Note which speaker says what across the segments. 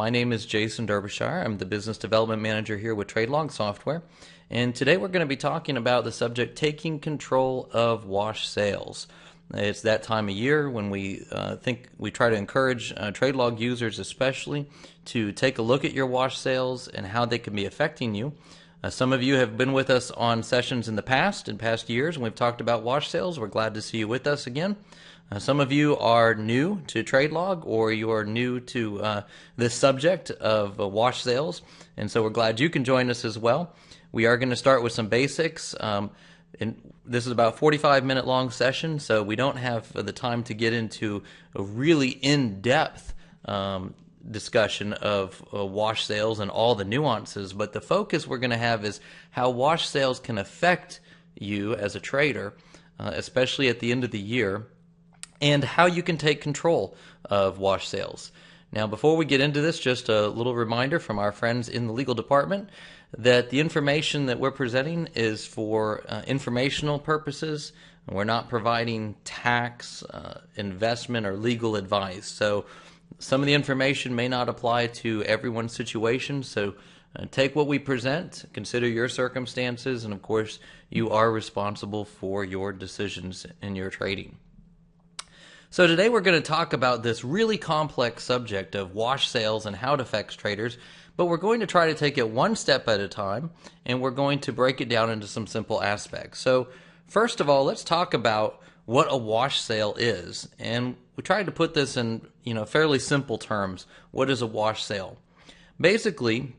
Speaker 1: My name is Jason Derbyshire. I'm the Business Development Manager here with TradeLog Software. And today we're going to be talking about the subject, taking control of wash sales. It's that time of year when we try to encourage TradeLog users especially to take a look at your wash sales and how they can be affecting you. Some of you have been with us on sessions in past years, and we've talked about wash sales. We're glad to see you with us again. Some of you are new to TradeLog, or you are new to this subject of wash sales, and so we're glad you can join us as well. We are going to start with some basics. And this is about a 45-minute long session, so we don't have the time to get into a really in-depth discussion of wash sales and all the nuances, but the focus we're going to have is how wash sales can affect you as a trader, especially at the end of the year, and how you can take control of wash sales. Now, before we get into this, just a little reminder from our friends in the legal department that the information that we're presenting is for informational purposes. We're not providing tax, investment, or legal advice. So some of the information may not apply to everyone's situation. So take what we present, consider your circumstances, and of course, you are responsible for your decisions in your trading. So today we're going to talk about this really complex subject of wash sales and how it affects traders, but we're going to try to take it one step at a time, and we're going to break it down into some simple aspects. So first of all, let's talk about what a wash sale is, and we tried to put this in fairly simple terms. What is a wash sale? Basically,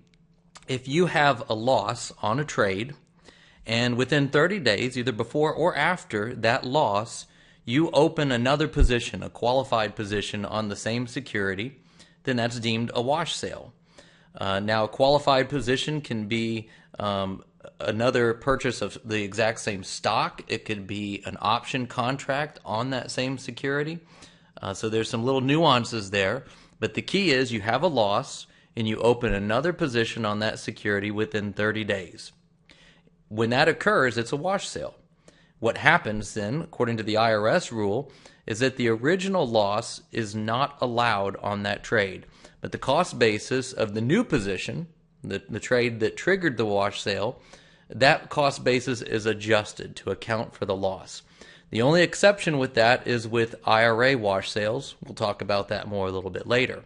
Speaker 1: if you have a loss on a trade, and within 30 days, either before or after that loss, you open another position, a qualified position on the same security, then that's deemed a wash sale. Now, a qualified position can be another purchase of the exact same stock. It could be an option contract on that same security. So there's some little nuances there, but the key is you have a loss and you open another position on that security within 30 days. When that occurs, it's a wash sale. What happens then, according to the IRS rule, is that the original loss is not allowed on that trade. But the cost basis of the new position, the trade that triggered the wash sale, that cost basis is adjusted to account for the loss. The only exception with that is with IRA wash sales. We'll talk about that more a little bit later.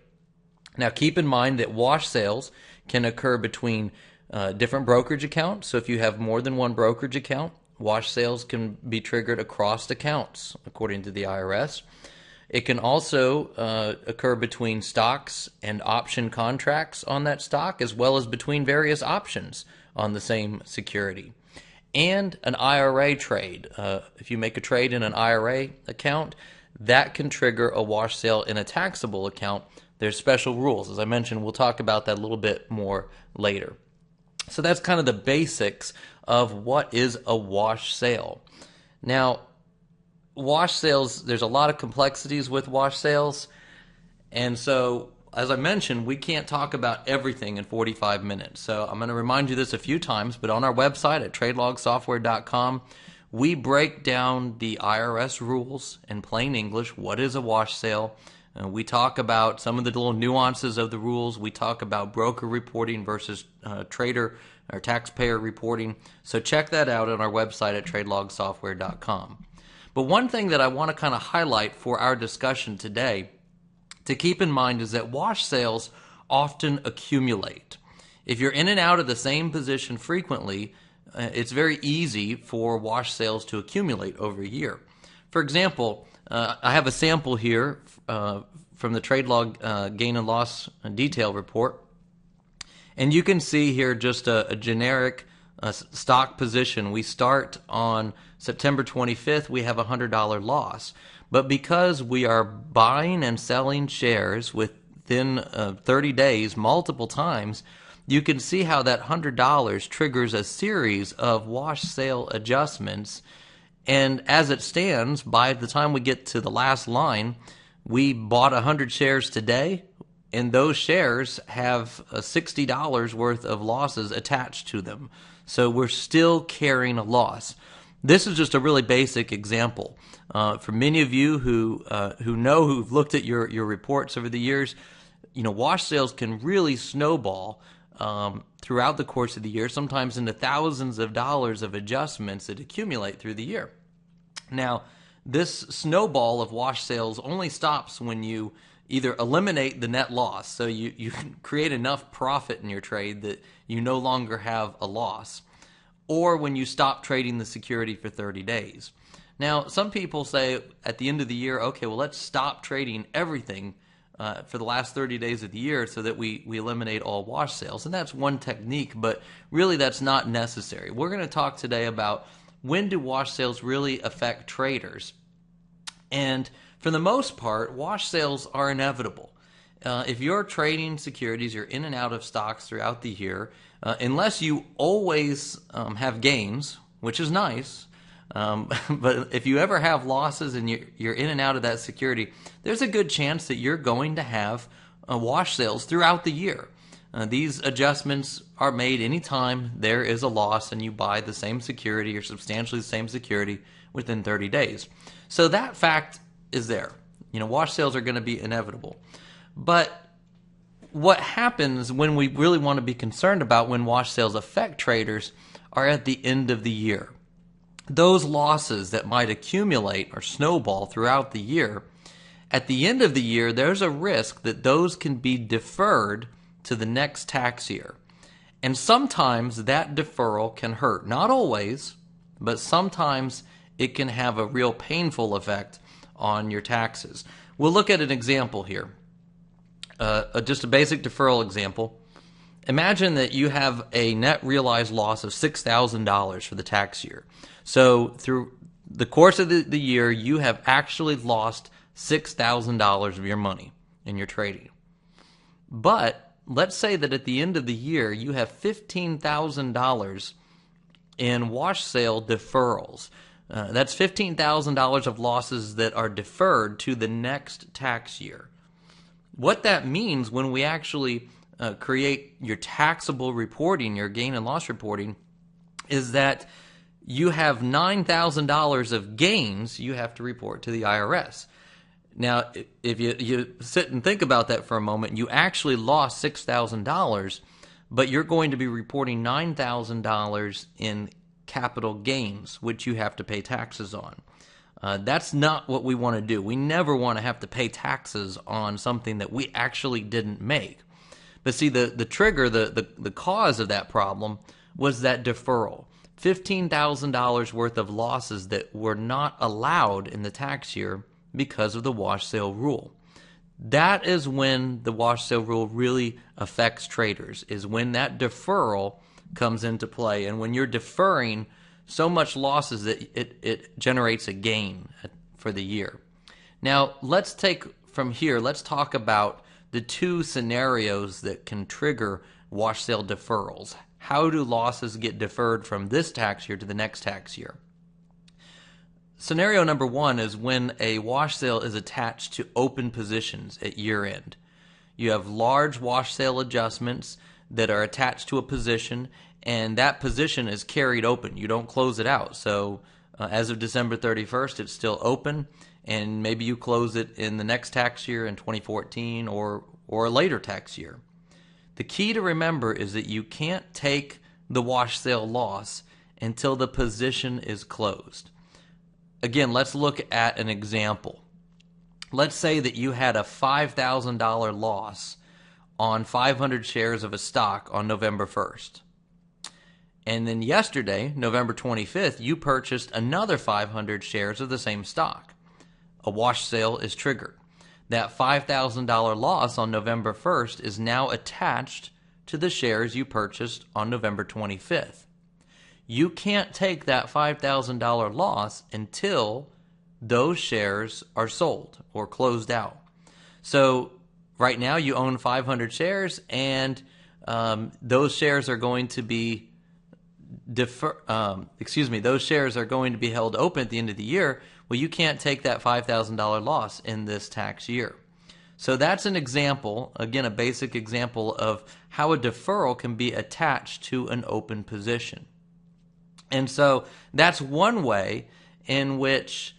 Speaker 1: Now keep in mind that wash sales can occur between different brokerage accounts. So if you have more than one brokerage account, wash sales can be triggered across accounts, according to the IRS. It can also occur between stocks and option contracts on that stock, as well as between various options on the same security. And an IRA trade. If you make a trade in an IRA account, that can trigger a wash sale in a taxable account. There's special rules. As I mentioned, we'll talk about that a little bit more later. So that's kind of the basics of what is a wash sale. Now, wash sales, there's a lot of complexities with wash sales, and so as I mentioned, we can't talk about everything in 45 minutes. So I'm going to remind you this a few times, but on our website at TradeLogSoftware.com, we break down the IRS rules in plain English. What is a wash sale? We talk about some of the little nuances of the rules. We talk about broker reporting versus trader or taxpayer reporting. So check that out on our website at TradeLogSoftware.com. But one thing that I want to kind of highlight for our discussion today to keep in mind is that wash sales often accumulate. If you're in and out of the same position frequently, it's very easy for wash sales to accumulate over a year. For example, I have a sample here from the TradeLog gain and loss detail report. And you can see here just a generic stock position. We start on September 25th, we have a $100 loss. But because we are buying and selling shares within 30 days multiple times, you can see how that $100 triggers a series of wash sale adjustments. And as it stands, by the time we get to the last line, we bought 100 shares today, and those shares have $60 worth of losses attached to them. So we're still carrying a loss. This is just a really basic example. For many of you who've looked at your reports over the years, wash sales can really snowball throughout the course of the year, sometimes into thousands of dollars of adjustments that accumulate through the year. Now, this snowball of wash sales only stops when you either eliminate the net loss, so you create enough profit in your trade that you no longer have a loss, or when you stop trading the security for 30 days. Now, some people say at the end of the year, okay, well, let's stop trading everything for the last 30 days of the year so that we eliminate all wash sales. And that's one technique, but really that's not necessary. We're going to talk today about when do wash sales really affect traders. And for the most part, wash sales are inevitable. If you're trading securities, you're in and out of stocks throughout the year, unless you always have gains, which is nice, but if you ever have losses and you're in and out of that security, there's a good chance that you're going to have wash sales throughout the year. These adjustments are made anytime there is a loss and you buy the same security or substantially the same security within 30 days. So that fact is there. Wash sales are going to be inevitable. But what happens when we really want to be concerned about when wash sales affect traders are at the end of the year. Those losses that might accumulate or snowball throughout the year, at the end of the year, there's a risk that those can be deferred to the next tax year. And sometimes that deferral can hurt. Not always, but sometimes it can have a real painful effect on your taxes. We'll look at an example here. Just a basic deferral example. Imagine that you have a net realized loss of $6,000 for the tax year. So through the course of the year, you have actually lost $6,000 of your money in your trading. But let's say that at the end of the year, you have $15,000 in wash sale deferrals. That's $15,000 of losses that are deferred to the next tax year. What that means when we actually create your taxable reporting, your gain and loss reporting, is that you have $9,000 of gains you have to report to the IRS. Now, if you sit and think about that for a moment, you actually lost $6,000, but you're going to be reporting $9,000 in capital gains, which you have to pay taxes on. That's not what we want to do. We never want to have to pay taxes on something that we actually didn't make. But see, the trigger, the cause of that problem was that deferral. $15,000 worth of losses that were not allowed in the tax year because of the wash sale rule. That is when the wash sale rule really affects traders, is when that deferral comes into play. And when you're deferring so much losses that it generates a gain for the year. Now, let's talk about the two scenarios that can trigger wash sale deferrals. How do losses get deferred from this tax year to the next tax year? Scenario number one is when a wash sale is attached to open positions at year end. You have large wash sale adjustments that are attached to a position, and that position is carried open. You don't close it out. So as of December 31st, it's still open, and maybe you close it in the next tax year in 2014 or a later tax year. The key to remember is that you can't take the wash sale loss until the position is closed. Again, let's look at an example. Let's say that you had a $5,000 loss on 500 shares of a stock on November 1st. And then yesterday, November 25th, you purchased another 500 shares of the same stock. A wash sale is triggered. That $5,000 loss on November 1st is now attached to the shares you purchased on November 25th. You can't take that $5,000 loss until those shares are sold or closed out. So right now you own 500 shares, and those shares are going to be those shares are going to be held open at the end of the year. Well, you can't take that $5,000 loss in this tax year. So that's an example, again, a basic example of how a deferral can be attached to an open position. And so that's one way in which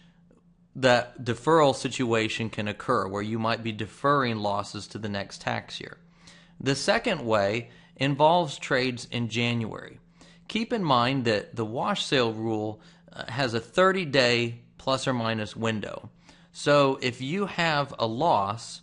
Speaker 1: that deferral situation can occur where you might be deferring losses to the next tax year. The second way involves trades in January. Keep in mind that the wash sale rule has a 30-day plus or minus window. So if you have a loss,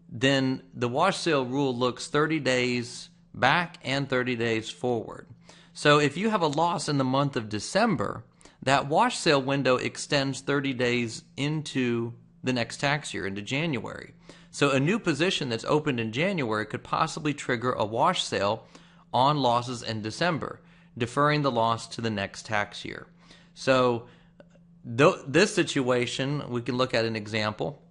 Speaker 1: then the wash sale rule looks 30 days back and 30 days forward. So if you have a loss in the month of December, that wash sale window extends 30 days into the next tax year, into January. So a new position that's opened in January could possibly trigger a wash sale on losses in December, deferring the loss to the next tax year. So this situation, we can look at an example.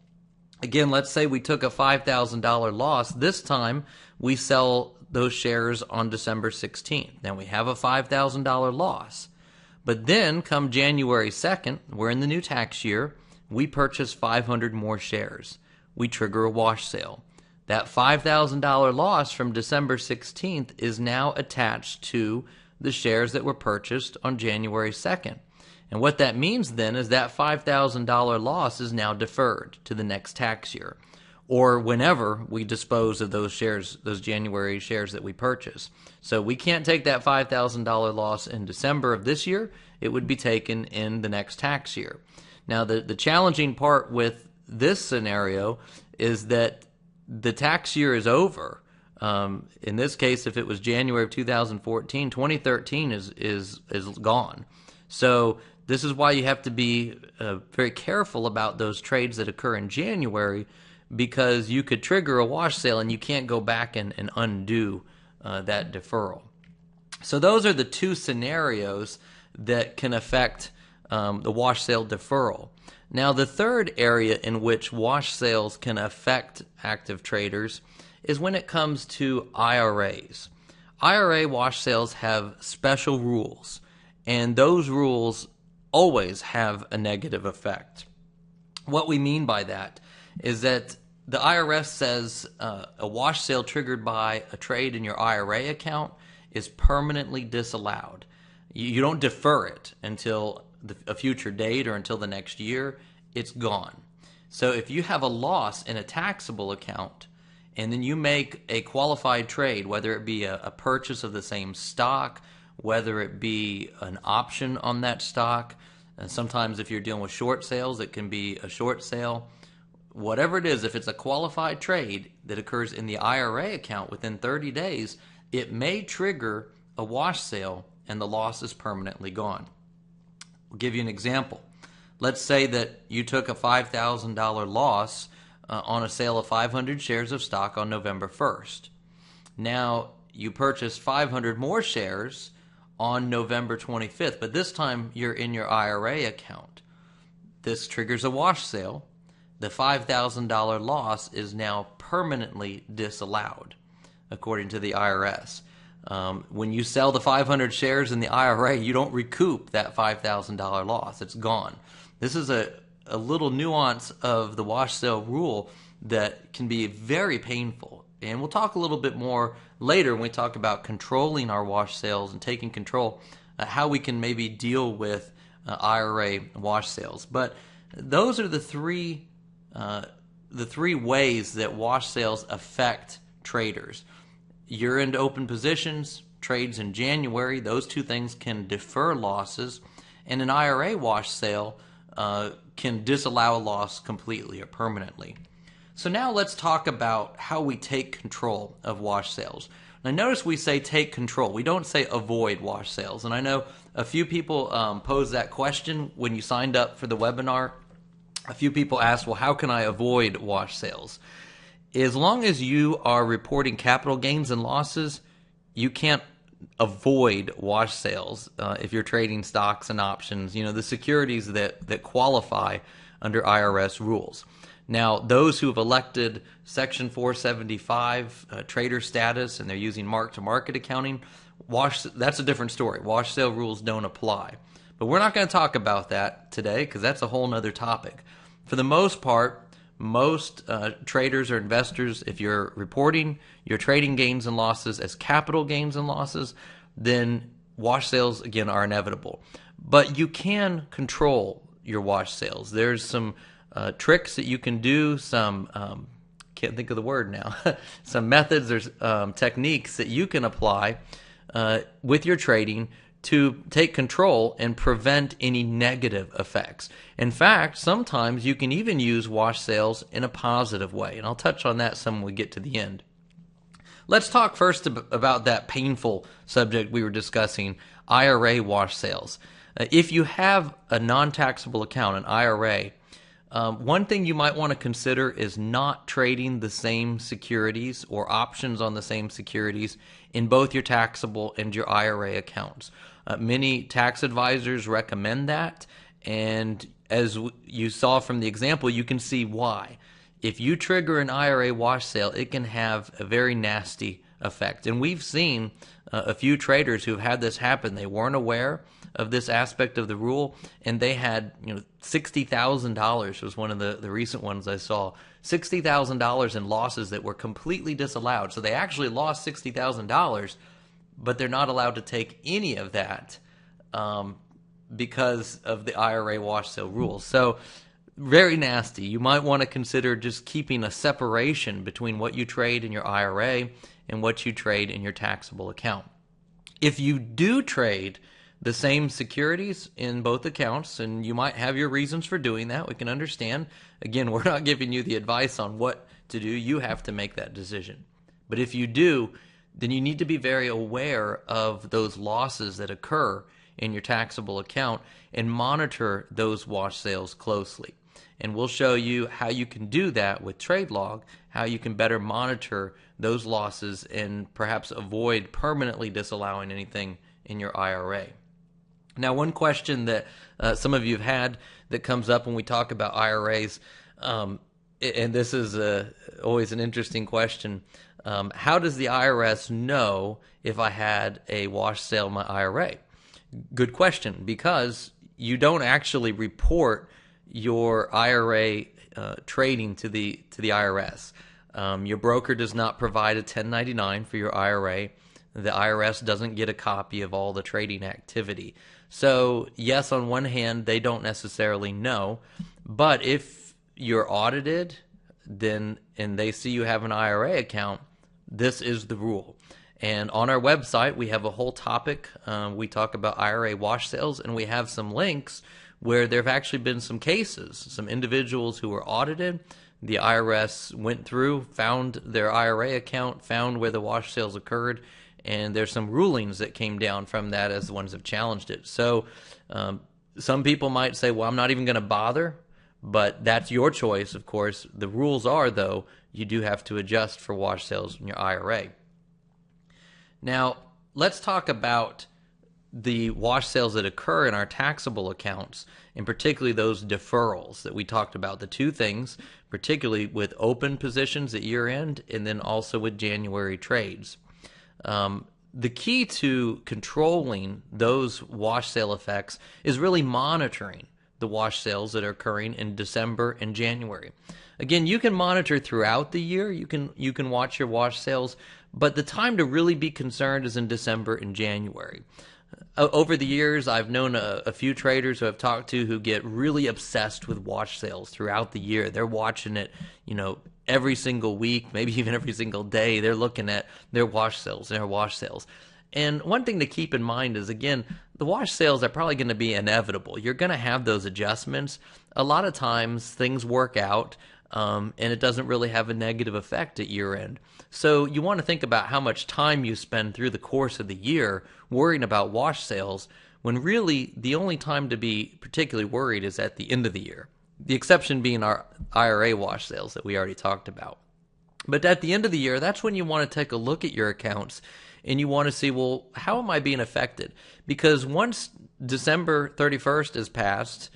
Speaker 1: Again, let's say we took a $5,000 loss. This time, we sell those shares on December 16th. Now, we have a $5,000 loss. But then, come January 2nd, we're in the new tax year, we purchase 500 more shares. We trigger a wash sale. That $5,000 loss from December 16th is now attached to the shares that were purchased on January 2nd. And what that means then is that $5,000 loss is now deferred to the next tax year, or whenever we dispose of those shares, those January shares that we purchase. So we can't take that $5,000 loss in December of this year. It would be taken in the next tax year. Now, the challenging part with this scenario is that the tax year is over. In this case, if it was January of 2014, 2013 is gone. So this is why you have to be very careful about those trades that occur in January, because you could trigger a wash sale and you can't go back and undo that deferral. So those are the two scenarios that can affect the wash sale deferral. Now, the third area in which wash sales can affect active traders is when it comes to IRAs. IRA wash sales have special rules, and those rules always have a negative effect. What we mean by that is that the IRS says a wash sale triggered by a trade in your IRA account is permanently disallowed. You don't defer it until a future date or until the next year. It's gone. So if you have a loss in a taxable account and then you make a qualified trade, whether it be a purchase of the same stock, whether it be an option on that stock, and sometimes if you're dealing with short sales, it can be a short sale. Whatever it is, if it's a qualified trade that occurs in the IRA account within 30 days, it may trigger a wash sale and the loss is permanently gone. I'll give you an example. Let's say that you took a $5,000 loss on a sale of 500 shares of stock on November 1st. Now, you purchased 500 more shares on November 25th, but this time you're in your IRA account. This triggers a wash sale. The $5,000 loss is now permanently disallowed, according to the IRS. When you sell the 500 shares in the IRA, you don't recoup that $5,000 loss. It's gone. This is a little nuance of the wash sale rule that can be very painful. And we'll talk a little bit more later when we talk about controlling our wash sales and taking control, how we can maybe deal with IRA wash sales. But those are the three ways that wash sales affect traders. You're into open positions, trades in January, those two things can defer losses, and an IRA wash sale can disallow a loss completely or permanently. So now let's talk about how we take control of wash sales. Now notice we say take control. We don't say avoid wash sales. And I know a few people posed that question when you signed up for the webinar. A few people asked, well, how can I avoid wash sales? As long as you are reporting capital gains and losses, you can't avoid wash sales if you're trading stocks and options, the securities that qualify under IRS rules. Now, those who have elected Section 475 trader status and they're using mark-to-market accounting, that's a different story. Wash sale rules don't apply. But we're not going to talk about that today because that's a whole nother topic. For the most part, most traders or investors, if you're reporting your trading gains and losses as capital gains and losses, then wash sales, again, are inevitable. But you can control your wash sales. There's some tricks that you can do, some can't think of the word now, some methods or techniques that you can apply with your trading to take control and prevent any negative effects. In fact, sometimes you can even use wash sales in a positive way, and I'll touch on that some when we get to the end. Let's talk first about that painful subject we were discussing, IRA wash sales. If you have a non-taxable account, an IRA, one thing you might want to consider is not trading the same securities or options on the same securities in both your taxable and your IRA accounts. Many tax advisors recommend that, and as you saw from the example, you can see why. If you trigger an IRA wash sale, it can have a very nasty effect. And we've seen a few traders who've had this happen. They weren't aware of this aspect of the rule, and they had $60,000 was one of the recent ones I saw. $60,000 in losses that were completely disallowed. So they actually lost $60,000, but they're not allowed to take any of that because of the IRA wash sale rule. So very nasty. You might want to consider just keeping a separation between what you trade in your IRA and what you trade in your taxable account. If you do trade the same securities in both accounts, and you might have your reasons for doing that, we can understand. Again, we're not giving you the advice on what to do. You have to make that decision. But if you do, then you need to be very aware of those losses that occur in your taxable account and monitor those wash sales closely. And we'll show you how you can do that with TradeLog, how you can better monitor those losses and perhaps avoid permanently disallowing anything in your IRA. Now, one question that some of you have had that comes up when we talk about IRAs, and this is always an interesting question, how does the IRS know if I had a wash sale in my IRA? Good question, because you don't actually report your IRA trading to the IRS. Your broker does not provide a 1099 for your IRA. The IRS doesn't get a copy of all the trading activity. So yes, on one hand, they don't necessarily know, but if you're audited, then and they see you have an IRA account, this is the rule. And on our website, we have a whole topic. We talk about IRA wash sales, and we have some links where there have actually been some cases, some individuals who were audited. The IRS went through, found their IRA account, found where the wash sales occurred, and there's some rulings that came down from that as the ones that have challenged it. So some people might say, well, I'm not even going to bother, but that's your choice, of course. The rules are, though, you do have to adjust for wash sales in your IRA. Now, let's talk about the wash sales that occur in our taxable accounts, and particularly those deferrals that we talked about. The two things, particularly with open positions at year end and then also with January trades. The key to controlling those wash sale effects is really monitoring the wash sales that are occurring in December and January. Again, you can monitor throughout the year. You can watch your wash sales, but the time to really be concerned is in December and January. Over the years, I've known a few traders who I've talked to who get really obsessed with wash sales throughout the year. They're watching it, every single week, maybe even every single day. They're looking at their wash sales, And one thing to keep in mind is, again, the wash sales are probably going to be inevitable. You're going to have those adjustments. A lot of times things work out, and it doesn't really have a negative effect at year end. So you want to think about how much time you spend through the course of the year worrying about wash sales, when really the only time to be particularly worried is at the end of the year. The exception being our IRA wash sales that we already talked about. But at the end of the year, that's when you want to take a look at your accounts and you want to see, well, how am I being affected? Because once December 31st is passed,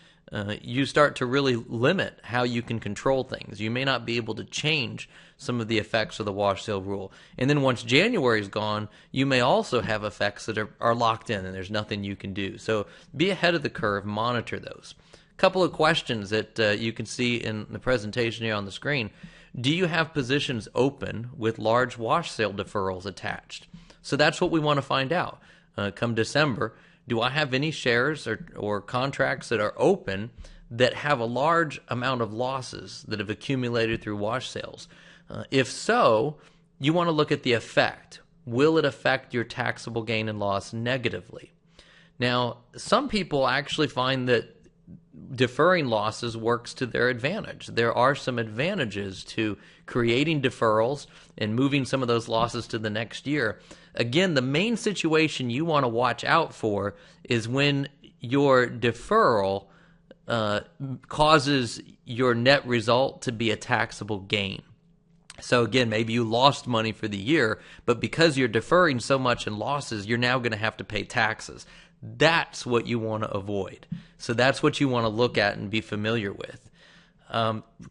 Speaker 1: you start to really limit how you can control things. You may not be able to change some of the effects of the wash sale rule. And then once January is gone, you may also have effects that are locked in and there's nothing you can do. So be ahead of the curve, monitor those. A couple of questions that you can see in the presentation here on the screen. Do you have positions open with large wash sale deferrals attached? So that's what we want to find out. Come December, do I have any shares or contracts that are open that have a large amount of losses that have accumulated through wash sales? If so, you want to look at the effect. Will it affect your taxable gain and loss negatively? Now, some people actually find that deferring losses works to their advantage. There are some advantages to creating deferrals and moving some of those losses to the next year. Again, the main situation you want to watch out for is when your deferral causes your net result to be a taxable gain. So again, maybe you lost money for the year, but because you're deferring so much in losses, you're now going to have to pay taxes. That's what you want to avoid. So that's what you want to look at and be familiar with.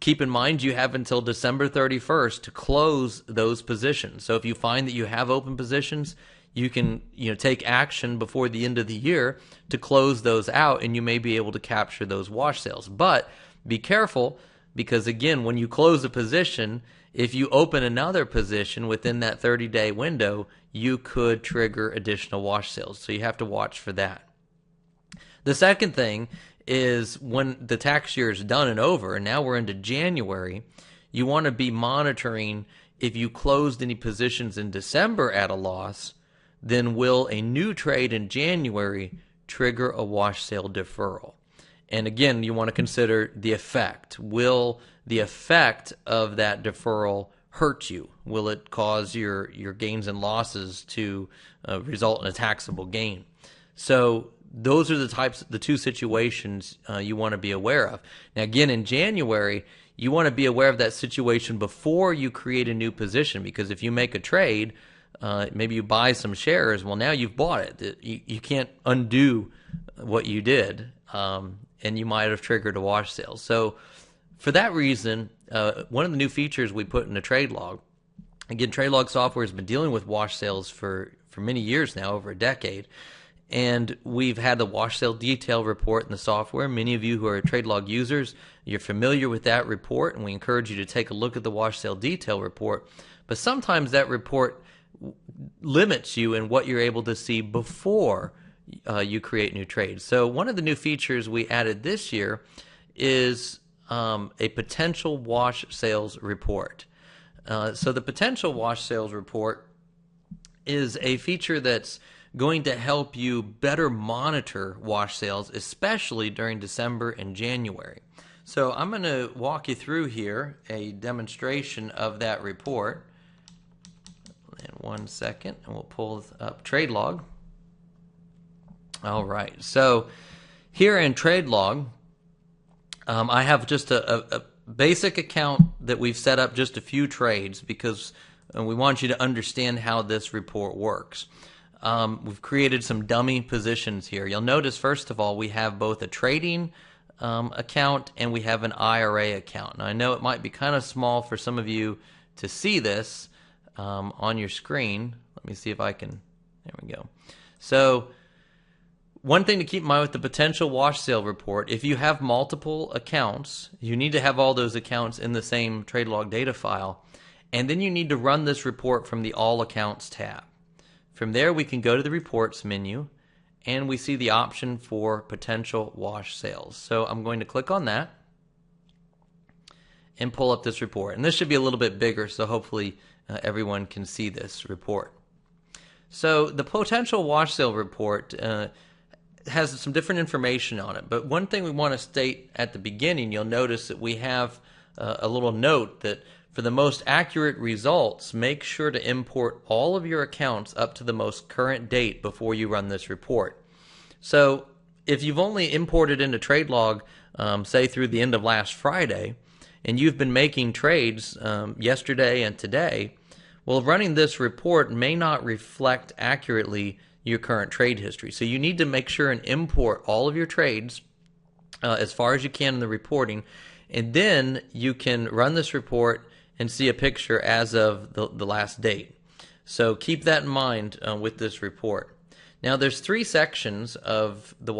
Speaker 1: Keep in mind you have until December 31st to close those positions. So if you find that you have open positions, you can take action before the end of the year to close those out, and you may be able to capture those wash sales. But be careful, because again, when you close a position, if you open another position within that 30-day window, you could trigger additional wash sales. So you have to watch for that. The second thing is when the tax year is done and over, and now we're into January, you want to be monitoring if you closed any positions in December at a loss, then will a new trade in January trigger a wash sale deferral? And again, you want to consider the effect. Will the effect of that deferral hurt you? Will it cause your gains and losses to result in a taxable gain? So those are the two situations you want to be aware of. Now again, in January, you want to be aware of that situation before you create a new position, because if you make a trade, maybe you buy some shares, well, now you've bought it. You can't undo what you did, and you might have triggered a wash sale. So for that reason, one of the new features we put into TradeLog, again, TradeLog software has been dealing with wash sales for many years now, over a decade, and we've had the wash sale detail report in the software. Many of you who are TradeLog users, you're familiar with that report, and we encourage you to take a look at the wash sale detail report. But sometimes that report limits you in what you're able to see before you create new trades. So one of the new features we added this year is a potential wash sales report. So the potential wash sales report is a feature that's going to help you better monitor wash sales, especially during December and January. So I'm going to walk you through here a demonstration of that report. In 1 second, and we'll pull up TradeLog. All right, so here in TradeLog, I have just a basic account that we've set up just a few trades, because we want you to understand how this report works. We've created some dummy positions here. You'll notice, first of all, we have both a trading account and we have an IRA account. Now, I know it might be kind of small for some of you to see this on your screen. Let me see if I can. There we go. So one thing to keep in mind with the potential wash sale report, if you have multiple accounts, you need to have all those accounts in the same TradeLog data file, and then you need to run this report from the All Accounts tab. From there, we can go to the Reports menu, and we see the option for potential wash sales. So I'm going to click on that and pull up this report. And this should be a little bit bigger, so hopefully everyone can see this report. So the potential wash sale report has some different information on it, but one thing we want to state at the beginning, you'll notice that we have a little note that for the most accurate results, make sure to import all of your accounts up to the most current date before you run this report. So if you've only imported into TradeLog, say through the end of last Friday, and you've been making trades yesterday and today, well, running this report may not reflect accurately your current trade history. So you need to make sure and import all of your trades as far as you can in the reporting, and then you can run this report and see a picture as of the last date. So keep that in mind with this report. Now there's three sections of the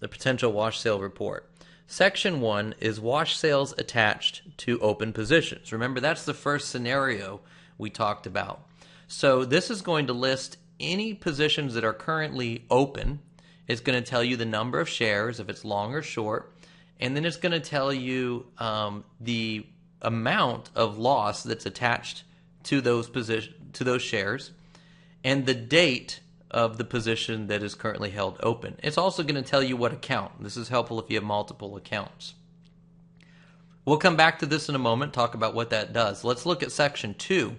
Speaker 1: potential wash sale report. Section 1 is wash sales attached to open positions. Remember, that's the first scenario we talked about. So this is going to list any positions that are currently open. It's going to tell you the number of shares, if it's long or short, and then it's going to tell you the amount of loss that's attached to those shares, and the date of the position that is currently held open. It's also going to tell you what account. This is helpful if you have multiple accounts. We'll come back to this in a moment, talk about what that does. Let's look at Section 2.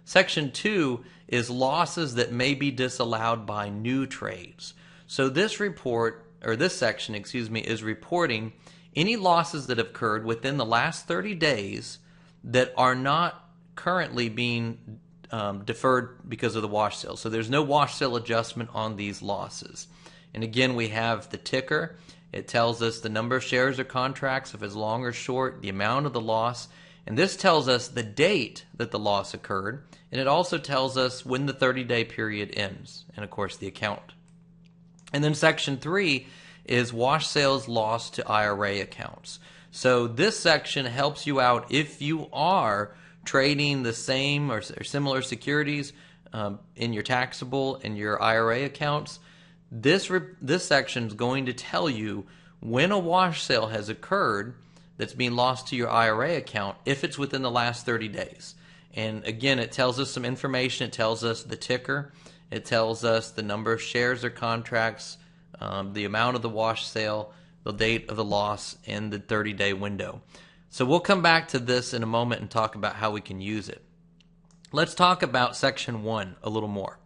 Speaker 1: Section 2 is losses that may be disallowed by new trades. So this report, or this section, is reporting any losses that have occurred within the last 30 days that are not currently being deferred because of the wash sale. So there's no wash sale adjustment on these losses. And again, we have the ticker. It tells us the number of shares or contracts, if it's long or short, the amount of the loss, and this tells us the date that the loss occurred, and it also tells us when the 30-day period ends, and of course the account. And then Section 3 is wash sales loss to IRA accounts. So this section helps you out if you are trading the same or similar securities in your taxable and your IRA accounts. This section is going to tell you when a wash sale has occurred that's being lost to your IRA account if it's within the last 30 days. And again, it tells us some information. It tells us the ticker. It tells us the number of shares or contracts, the amount of the wash sale, the date of the loss, and the 30-day window. So we'll come back to this in a moment and talk about how we can use it. Let's talk about Section 1 a little more.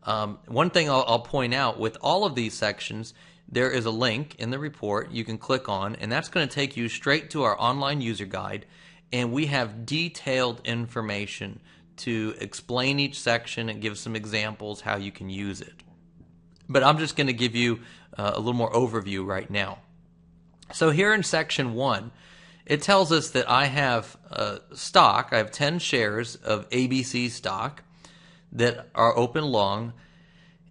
Speaker 1: One thing I'll point out, with all of these sections, there is a link in the report you can click on, and that's going to take you straight to our online user guide, and we have detailed information to explain each section and give some examples how you can use it. But I'm just going to give you a little more overview right now. So here in Section 1, it tells us that I have stock. I have 10 shares of ABC stock that are open long,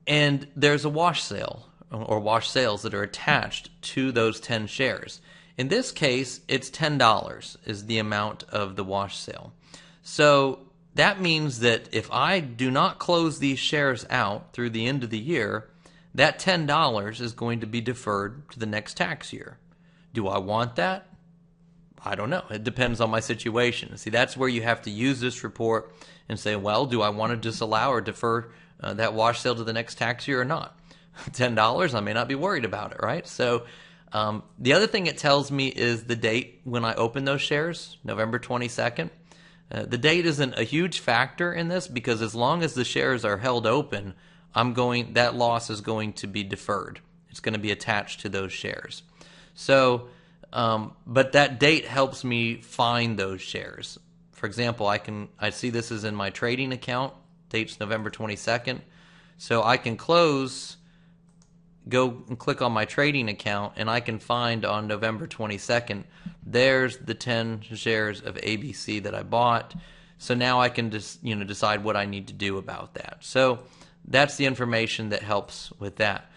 Speaker 1: and there's a wash sale or wash sales that are attached to those 10 shares. In this case, it's $10 is the amount of the wash sale. So that means that if I do not close these shares out through the end of the year, that $10 is going to be deferred to the next tax year. Do I want that? I don't know. It depends on my situation. See, that's where you have to use this report and say, well, do I want to disallow or defer that wash sale to the next tax year or not? $10, I may not be worried about it, right? So the other thing it tells me is the date when I open those shares, November 22nd. The date isn't a huge factor in this because as long as the shares are held open, that loss is going to be deferred. It's going to be attached to those shares. So, but that date helps me find those shares. For example, I see this is in my trading account. Date's November 22nd. So I can go and click on my trading account, and I can find on November 22nd, there's the 10 shares of ABC that I bought. So now I can just decide what I need to do about that. So that's the information that helps with that.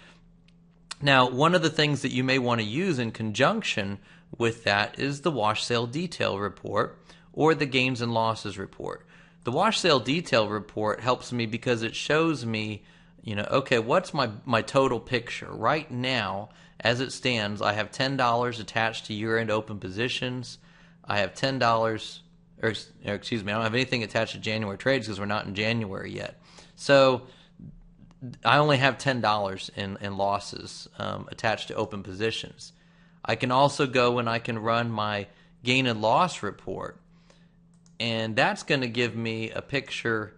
Speaker 1: Now, one of the things that you may want to use in conjunction with that is the wash sale detail report or the gains and losses report. The wash sale detail report helps me because it shows me, okay, what's my total picture? Right now, as it stands, I have $10 attached to year-end open positions. I have $10, or excuse me, I don't have anything attached to January trades because we're not in January yet. So I only have $10 in losses attached to open positions. I can also go and I can run my gain and loss report, and that's going to give me a picture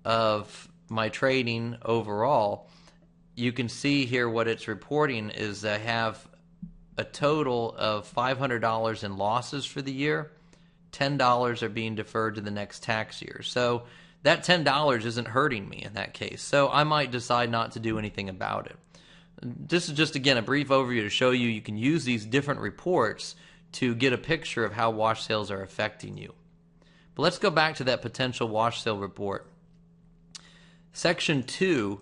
Speaker 1: of my trading overall. You can see here what it's reporting is I have a total of $500 in losses for the year. $10 are being deferred to the next tax year. So that $10 isn't hurting me in that case. So I might decide not to do anything about it. This is just, again, a brief overview to show you can use these different reports to get a picture of how wash sales are affecting you. But let's go back to that potential wash sale report. Section 2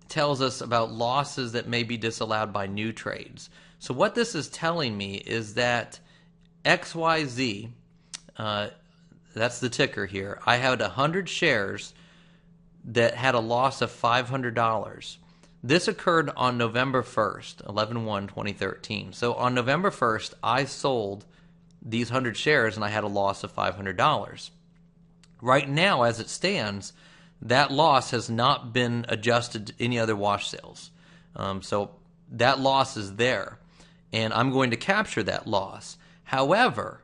Speaker 1: tells us about losses that may be disallowed by new trades. So what this is telling me is that XYZ, that's the ticker here, I had 100 shares that had a loss of $500. This occurred on November 1st, 11/1/2013. So on November 1st, I sold these 100 shares and I had a loss of $500. Right now, as it stands, that loss has not been adjusted to any other wash sales. So that loss is there, and I'm going to capture that loss. However,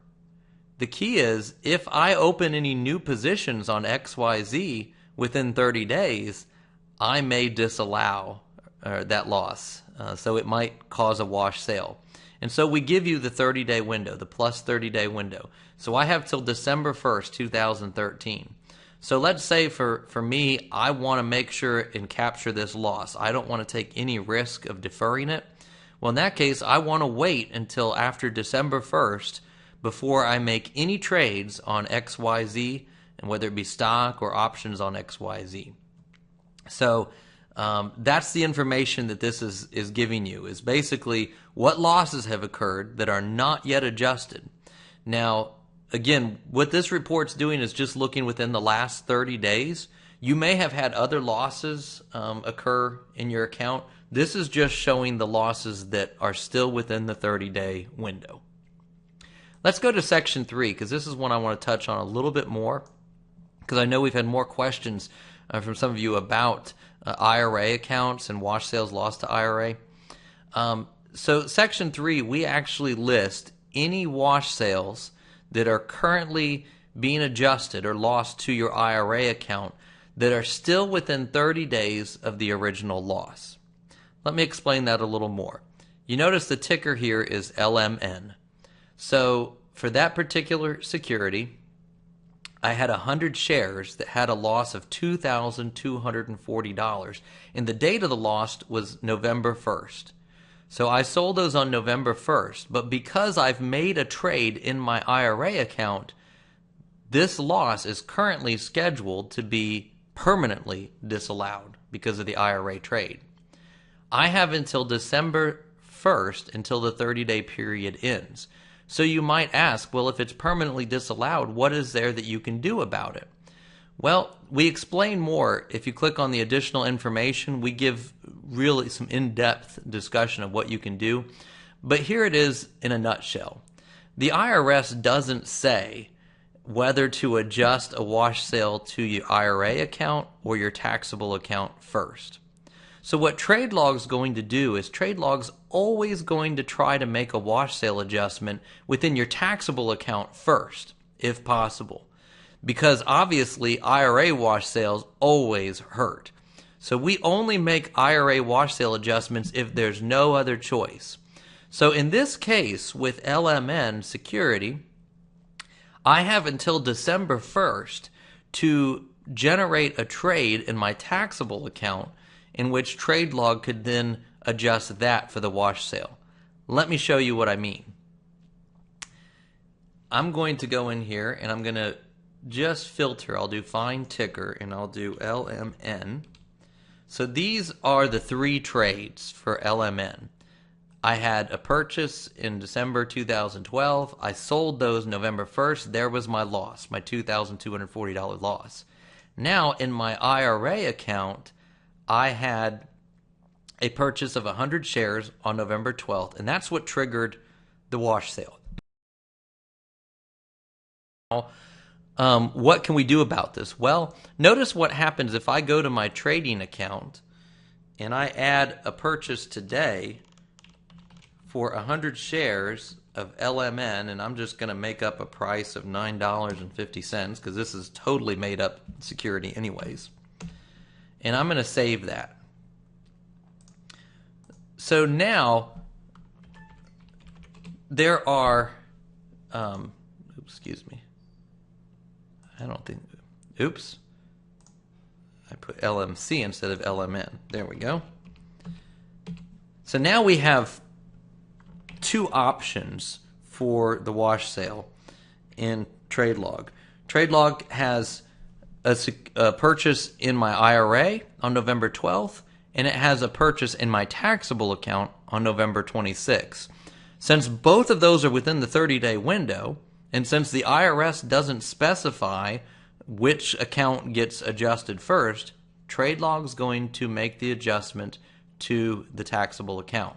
Speaker 1: the key is if I open any new positions on XYZ within 30 days, I may disallow that loss. So it might cause a wash sale. And so we give you the 30-day window, the plus 30-day window. So I have till December 1st, 2013. So let's say for me, I want to make sure and capture this loss. I don't want to take any risk of deferring it. Well, in that case, I want to wait until after December 1st before I make any trades on XYZ, and whether it be stock or options on XYZ. So that's the information that this is giving you, is basically what losses have occurred that are not yet adjusted. Now, again, what this report's doing is just looking within the last 30 days. You may have had other losses occur in your account. This is just showing the losses that are still within the 30-day window. Let's go to section 3, because this is one I want to touch on a little bit more, because I know we've had more questions from some of you about IRA accounts and wash sales lost to IRA. So section 3, we actually list any wash sales that are currently being adjusted or lost to your IRA account that are still within 30 days of the original loss. Let me explain that a little more. You notice the ticker here is LMN. So for that particular security, I had 100 shares that had a loss of $2,240, and the date of the loss was November 1st. So I sold those on November 1st, but because I've made a trade in my IRA account, this loss is currently scheduled to be permanently disallowed because of the IRA trade. I have until December 1st until the 30-day period ends. So you might ask, well, if it's permanently disallowed, what is there that you can do about it? Well, we explain more. If you click on the additional information, we give really some in-depth discussion of what you can do. But here it is in a nutshell. The IRS doesn't say whether to adjust a wash sale to your IRA account or your taxable account first. So what TradeLog is going to do is TradeLog's always going to try to make a wash sale adjustment within your taxable account first, if possible. Because obviously IRA wash sales always hurt. So we only make IRA wash sale adjustments if there's no other choice. So in this case with LMN security, I have until December 1st to generate a trade in my taxable account in which TradeLog could then adjust that for the wash sale. Let me show you what I mean. I'm going to go in here and I'm going to just filter. I'll do find ticker and I'll do LMN. So these are the 3 trades for LMN. I had a purchase in December 2012. I sold those November 1st. There was my loss, my $2,240 loss. Now in my IRA account, I had a purchase of 100 shares on November 12th, and that's what triggered the wash sale. Now, what can we do about this? Well, notice what happens if I go to my trading account and I add a purchase today for 100 shares of LMN, and I'm just going to make up a price of $9.50 because this is totally made up security anyways. And I'm going to save that. So now there are, excuse me. I don't think, oops. I put LMC instead of LMN. There we go. So now we have 2 options for the wash sale in TradeLog. TradeLog has a purchase in my IRA on November 12th, and it has a purchase in my taxable account on November 26th. Since both of those are within the 30-day window, and since the IRS doesn't specify which account gets adjusted first, TradeLog is going to make the adjustment to the taxable account.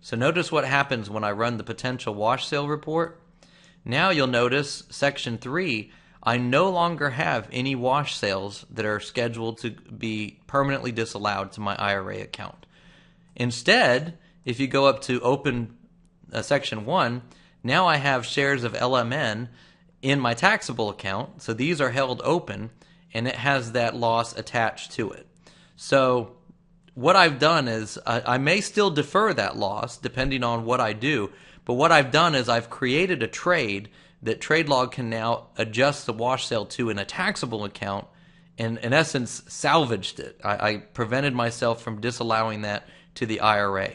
Speaker 1: So notice what happens when I run the potential wash sale report. Now you'll notice section 3, I no longer have any wash sales that are scheduled to be permanently disallowed to my IRA account. Instead, if you go up to open section 1, now I have shares of LMN in my taxable account, so these are held open, and it has that loss attached to it. So what I've done is I may still defer that loss depending on what I do, but what I've done is I've created a trade that TradeLog can now adjust the wash sale to in a taxable account, and in essence salvaged it. I prevented myself from disallowing that to the IRA.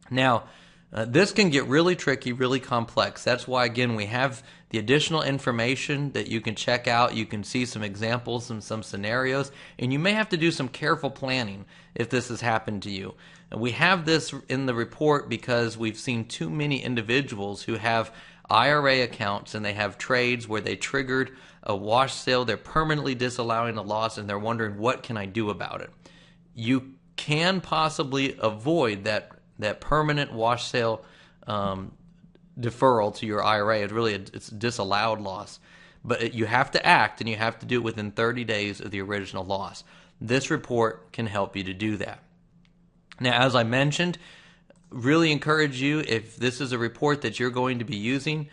Speaker 1: Now, this can get really tricky, really complex. That's why, again, we have the additional information that you can check out. You can see some examples and some scenarios, and you may have to do some careful planning if this has happened to you. And we have this in the report because we've seen too many individuals who have IRA accounts and they have trades where they triggered a wash sale. They're permanently disallowing the loss, and they're wondering, what can I do about it? You can possibly avoid that permanent wash sale deferral to your IRA. It's a disallowed loss. But you have to act, and you have to do it within 30 days of the original loss. This report can help you to do that. Now, as I mentioned, really encourage you, if this is a report that you're going to be using,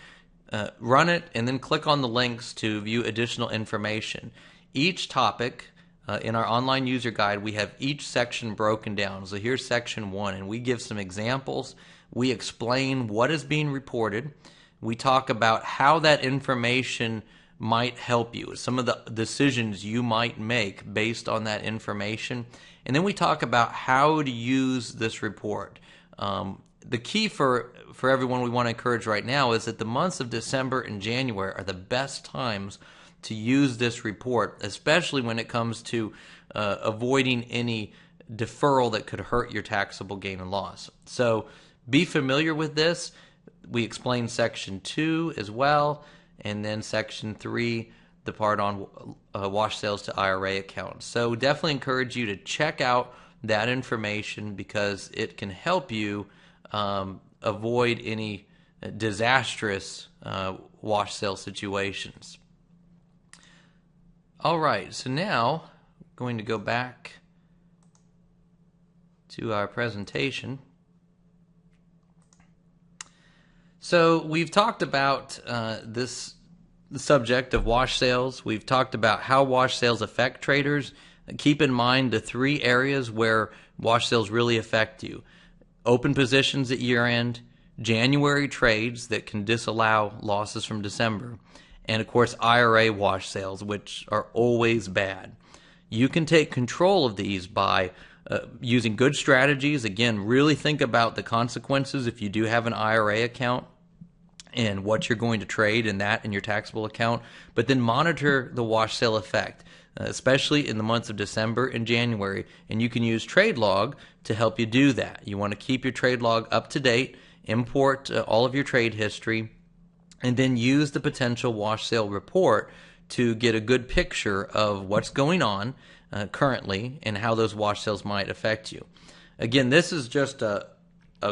Speaker 1: run it and then click on the links to view additional information. Each topic in our online user guide, we have each section broken down. So here's section 1, and we give some examples. We explain what is being reported. We talk about how that information might help you, some of the decisions you might make based on that information. And then we talk about how to use this report. The key for everyone we want to encourage right now is that the months of December and January are the best times to use this report, especially when it comes to avoiding any deferral that could hurt your taxable gain and loss. So be familiar with this. We explain section 2 as well, and then section 3, the part on wash sales to IRA accounts. So definitely encourage you to check out that information because it can help you avoid any disastrous wash sale situations. All right, so now I'm going to go back to our presentation. So we've talked about the subject of wash sales. We've talked about how wash sales affect traders. Keep in mind the 3 areas where wash sales really affect you. Open positions at year-end, January trades that can disallow losses from December, and of course IRA wash sales, which are always bad. You can take control of these by using good strategies. Again, really think about the consequences if you do have an IRA account and what you're going to trade in your taxable account, but then monitor the wash sale effect, especially in the months of December and January, and you can use TradeLog to help you do that. You want to keep your TradeLog up to date, import all of your trade history, and then use the potential wash sale report to get a good picture of what's going on currently and how those wash sales might affect you. Again, this is just a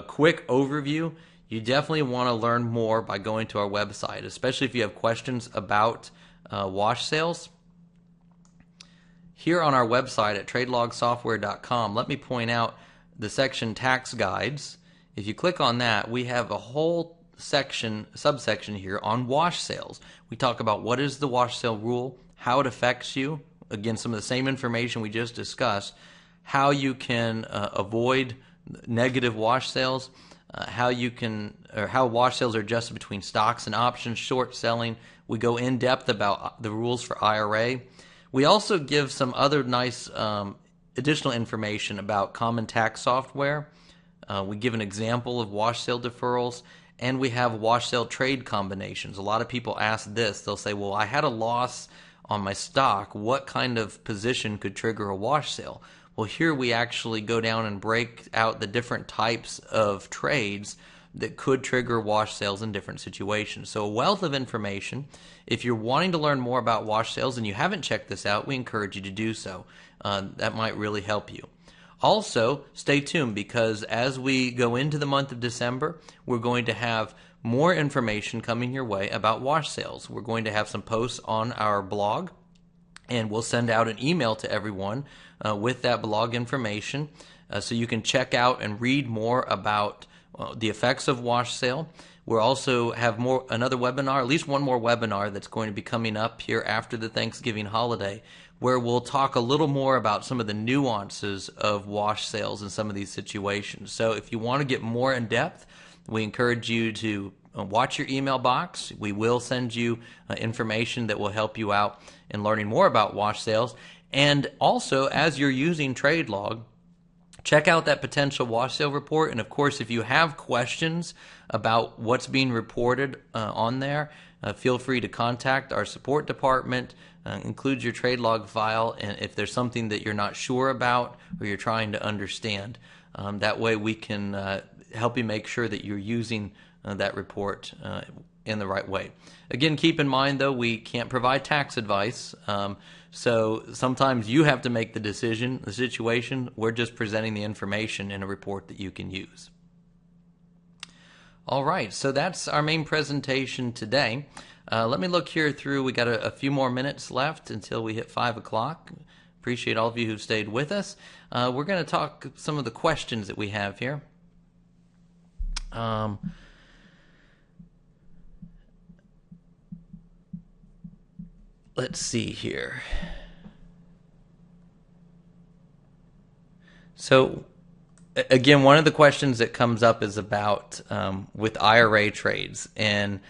Speaker 1: quick overview. You definitely want to learn more by going to our website, especially if you have questions about wash sales. Here on our website at TradeLogSoftware.com, let me point out the section Tax Guides. If you click on that, we have a whole subsection here on wash sales. We talk about what is the wash sale rule, how it affects you, again, some of the same information we just discussed, how you can avoid negative wash sales, how wash sales are adjusted between stocks and options, short selling. We go in depth about the rules for IRA. We also give some other nice additional information about common tax software. We give an example of wash sale deferrals, and we have wash sale trade combinations. A lot of people ask this. They'll say, well, I had a loss on my stock. What kind of position could trigger a wash sale? Well, here we actually go down and break out the different types of trades that could trigger wash sales in different situations. So a wealth of information. If you're wanting to learn more about wash sales and you haven't checked this out, we encourage you to do so. That might really help you. Also, stay tuned, because as we go into the month of December, we're going to have more information coming your way about wash sales. We're going to have some posts on our blog, and we'll send out an email to everyone with that blog information, so you can check out and read more about the effects of wash sale. We'll also have another webinar, at least one more webinar that's going to be coming up here after the Thanksgiving holiday, where we'll talk a little more about some of the nuances of wash sales in some of these situations. So if you want to get more in depth, we encourage you to watch your email box. We will send you information that will help you out in learning more about wash sales. And also, as you're using TradeLog, check out that potential wash sale report. And of course, if you have questions about what's being reported on there, feel free to contact our support department. Include your TradeLog file, and if there's something that you're not sure about or you're trying to understand, that way we can help you make sure that you're using that report in the right way. Again, keep in mind, though, we can't provide tax advice, so sometimes you have to make the decision, the situation. We're just presenting the information in a report that you can use. All right, so that's our main presentation today. Let me look here through. We got a few more minutes left until we hit 5 o'clock. Appreciate all of you who've stayed with us. We're going to talk some of the questions that we have here. Let's see here. So, again, one of the questions that comes up is about with IRA trades and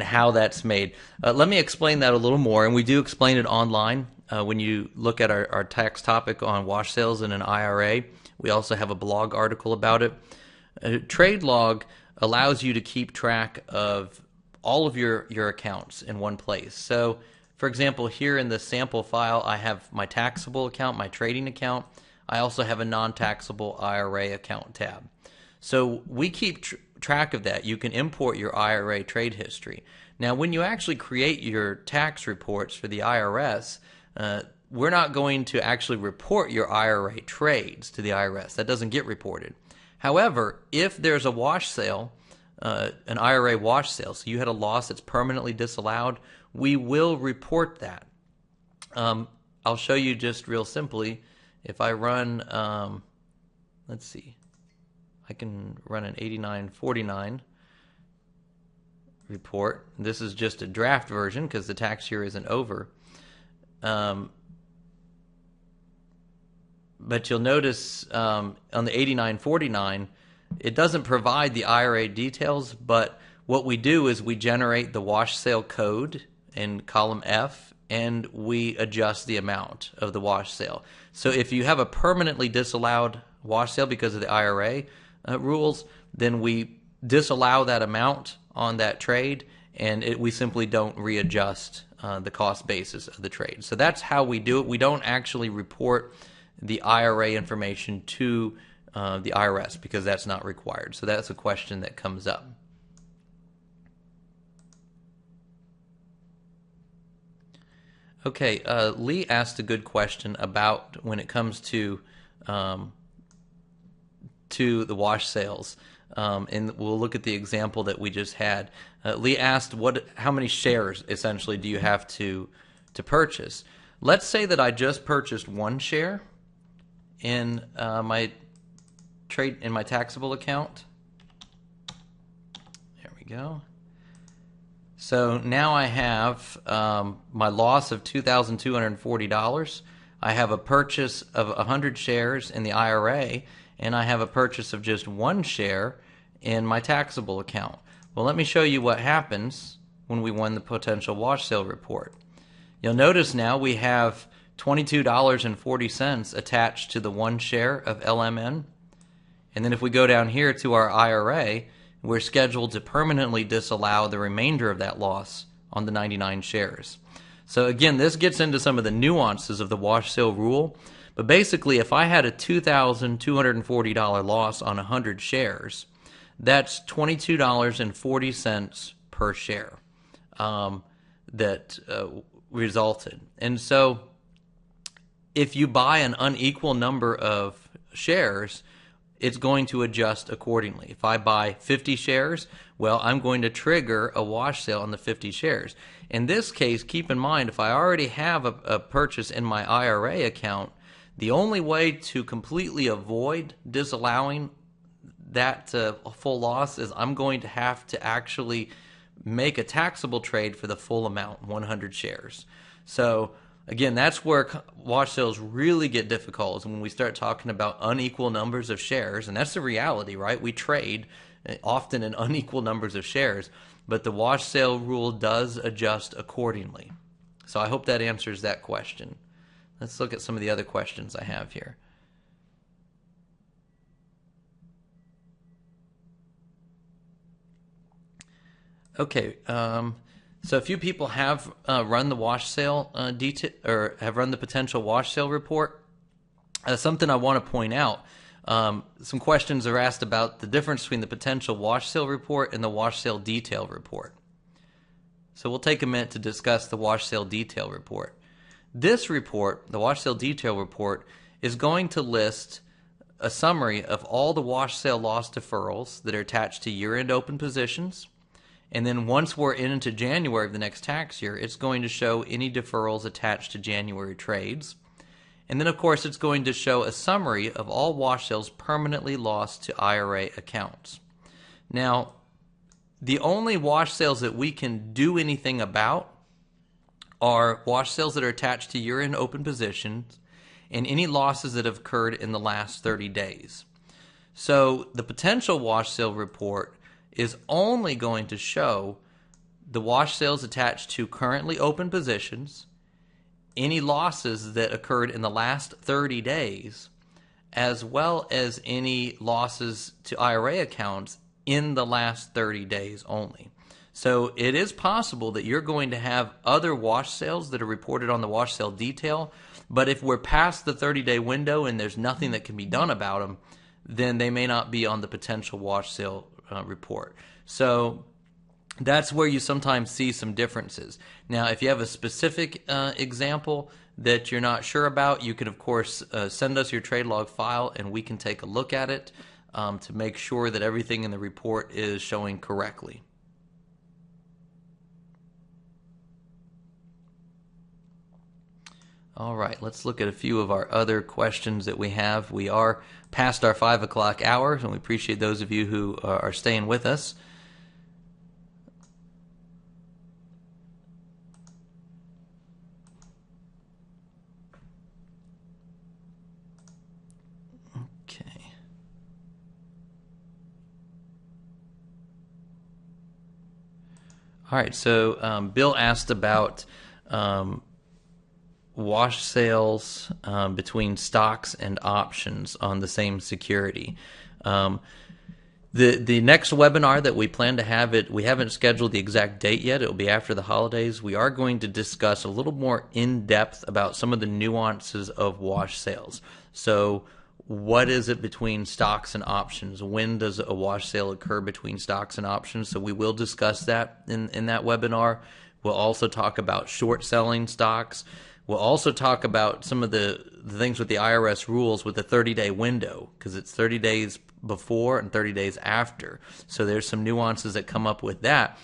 Speaker 1: how that's made. Let me explain that a little more, and we do explain it online. When you look at our tax topic on wash sales in an IRA, we also have a blog article about it. TradeLog allows you to keep track of all of your accounts in one place. So, for example, here in the sample file, I have my taxable account, my trading account. I also have a non-taxable IRA account tab. So we keep track of that. You can import your IRA trade history. Now, when you actually create your tax reports for the IRS, we're not going to actually report your IRA trades to the IRS. That doesn't get reported. However, if there's a wash sale, an IRA wash sale, so you had a loss that's permanently disallowed, we will report that. I'll show you just real simply. If I run, let's see, I can run an 8949 report. This is just a draft version because the tax year isn't over. But you'll notice on the 8949, it doesn't provide the IRA details, but what we do is we generate the wash sale code in column F, and we adjust the amount of the wash sale. So if you have a permanently disallowed wash sale because of the IRA rules, then we disallow that amount on that trade, and we simply don't readjust the cost basis of the trade. So that's how we do it. We don't actually report the IRA information to the IRS because that's not required. So that's a question that comes up. Okay, Lee asked a good question about when it comes to the wash sales, and we'll look at the example that we just had. Lee asked, how many shares essentially do you have to purchase? Let's say that I just purchased one share in my taxable account. There we go. So now I have my loss of $2,240. I have a purchase of 100 shares in the IRA, and I have a purchase of just one share in my taxable account. Well, let me show you what happens when we run the potential wash sale report. You'll notice now we have $22.40 attached to the one share of LMN. And then if we go down here to our IRA, we're scheduled to permanently disallow the remainder of that loss on the 99 shares. So again, this gets into some of the nuances of the wash sale rule. But basically, if I had a $2,240 loss on 100 shares, that's $22.40 per share that resulted. And so if you buy an unequal number of shares, it's going to adjust accordingly. If I buy 50 shares, well, I'm going to trigger a wash sale on the 50 shares. In this case, keep in mind, if I already have a purchase in my IRA account, the only way to completely avoid disallowing that full loss is I'm going to have to actually make a taxable trade for the full amount, 100 shares. So again, that's where wash sales really get difficult, is when we start talking about unequal numbers of shares, and that's the reality, right? We trade often in unequal numbers of shares, but the wash sale rule does adjust accordingly. So I hope that answers that question. Let's look at some of the other questions I have here. Okay, so a few people have run the wash sale detail, or have run the potential wash sale report. Something I want to point out, some questions are asked about the difference between the potential wash sale report and the wash sale detail report. So we'll take a minute to discuss the wash sale detail report. This report, the wash sale detail report, is going to list a summary of all the wash sale loss deferrals that are attached to year-end open positions. And then once we're into January of the next tax year, it's going to show any deferrals attached to January trades. And then, of course, it's going to show a summary of all wash sales permanently lost to IRA accounts. Now, the only wash sales that we can do anything about are wash sales that are attached to year-end open positions and any losses that have occurred in the last 30 days. So the potential wash sale report is only going to show the wash sales attached to currently open positions, any losses that occurred in the last 30 days, as well as any losses to IRA accounts in the last 30 days only. So it is possible that you're going to have other wash sales that are reported on the wash sale detail, but if we're past the 30-day window and there's nothing that can be done about them, then they may not be on the potential wash sale report. So that's where you sometimes see some differences. Now, if you have a specific example that you're not sure about, you can, of course, send us your TradeLog file and we can take a look at it to make sure that everything in the report is showing correctly. All right, let's look at a few of our other questions that we have. We are past our 5 o'clock hour, and we appreciate those of you who are staying with us. Okay. All right, so Bill asked about wash sales between stocks and options on the same security. The next webinar that we plan to have, we haven't scheduled the exact date yet. It will be after the holidays. We are going to discuss a little more in depth about some of the nuances of wash sales. So what is it between stocks and options? When does a wash sale occur between stocks and options? So we will discuss that in that webinar. We'll also talk about short selling stocks. We'll also talk about some of the things with the IRS rules with the 30-day window, because it's 30 days before and 30 days after. So there's some nuances that come up with that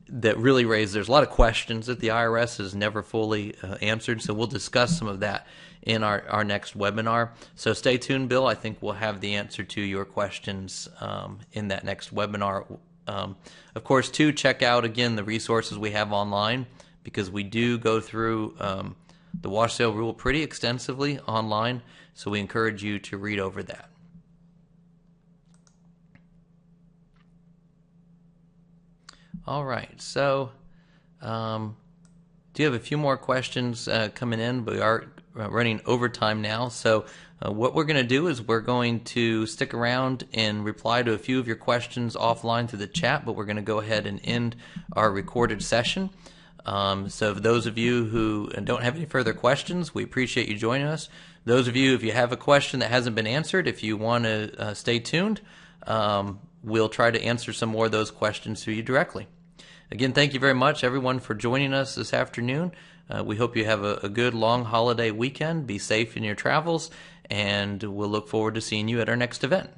Speaker 1: that really there's a lot of questions that the IRS has never fully answered. So we'll discuss some of that in our next webinar. So stay tuned, Bill. I think we'll have the answer to your questions in that next webinar. Of course, too, check out, again, the resources we have online, because we do go through the wash sale rule pretty extensively online, so we encourage you to read over that. All right, so do you have a few more questions coming in? But we are running overtime now, so what we're going to do is we're going to stick around and reply to a few of your questions offline through the chat, but we're going to go ahead and end our recorded session. So for those of you who don't have any further questions, we appreciate you joining us. Those of you, if you have a question that hasn't been answered, if you want to stay tuned, we'll try to answer some more of those questions to you directly. Again, thank you very much, everyone, for joining us this afternoon. We hope you have a good long holiday weekend. Be safe in your travels, and we'll look forward to seeing you at our next event.